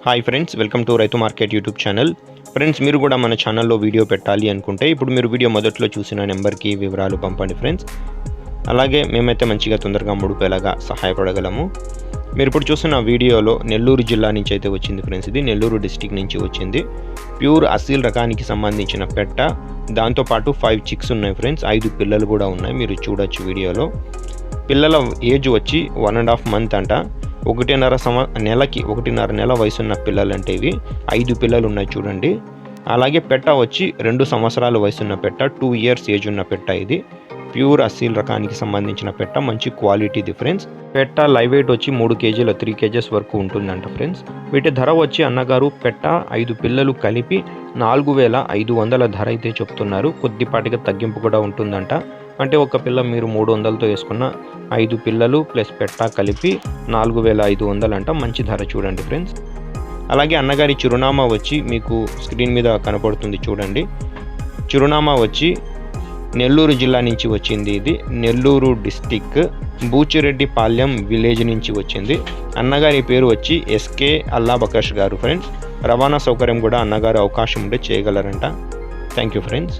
Hi friends, welcome to రైతు market YouTube channel. Friends, మీరు కూడా మన ఛానల్లో వీడియో పెట్టాలి అనుకుంటే ఇప్పుడు మీరు వీడియో మొదట్లో చూసిన నెంబర్కి వివరాలు పంపండి ఫ్రెండ్స్. అలాగే మేమైతే మంచిగా తొందరగా ముడిపోయేలాగా సహాయపడగలము. మీరు ఇప్పుడు చూస్తున్న వీడియోలో నెల్లూరు జిల్లా నుంచి అయితే వచ్చింది ఫ్రెండ్స్. ఇది నెల్లూరు డిస్టిక్ నుంచి వచ్చింది. ప్యూర్ అసీల్ రకానికి సంబంధించిన పెట్ట, దాంతోపాటు 5 చిక్స్ ఉన్నాయి ఫ్రెండ్స్. 5 పిల్లలు కూడా ఉన్నాయి, మీరు చూడొచ్చు వీడియోలో. పిల్లల ఏజ్ వచ్చి 1.5 మంత్ అంట. 1.5 నెల వయసున్న పిల్లలు అంటే ఇవి 5 పిల్లలు ఉన్నాయి చూడండి. అలాగే పెట్ట వచ్చి 2 సంవత్సరాల వయసున్న పెట్ట, 2 ఇయర్స్ ఏజ్ ఉన్న పెట్ట. ఇది ప్యూర్ అసీల్ రకానికి సంబంధించిన పెట్ట, మంచి క్వాలిటీది ఫ్రెండ్స్. పెట్ట లైవ్ వెయిట్ వచ్చి 3 కేజీలు 3 కేజెస్ వరకు ఉంటుందంట ఫ్రెండ్స్. వీటి ధర వచ్చి అన్నగారు పెట్ట 5 పిల్లలు కలిపి 4,500 ధర అయితే చెప్తున్నారు. కొద్దిపాటిగా తగ్గింపు కూడా ఉంటుందంట. అంటే ఒక పిల్ల మీరు 300తో వేసుకున్న 5 పిల్లలు ప్లస్ పెట్ట కలిపి 4,500 అంట. మంచి ధర చూడండి ఫ్రెండ్స్. అలాగే అన్నగారి చిరునామా వచ్చి మీకు స్క్రీన్ మీద కనపడుతుంది చూడండి. చిరునామా వచ్చి నెల్లూరు జిల్లా నుంచి వచ్చింది. ఇది నెల్లూరు డిస్టిక్ బూచిరెడ్డిపాలెం విలేజ్ నుంచి వచ్చింది. అన్నగారి పేరు వచ్చి ఎస్కే అల్లాబకష్ గారు ఫ్రెండ్స్. రవాణా సౌకర్యం కూడా అన్నగారు అవకాశం ఉంటే చేయగలరంట. Thank you friends.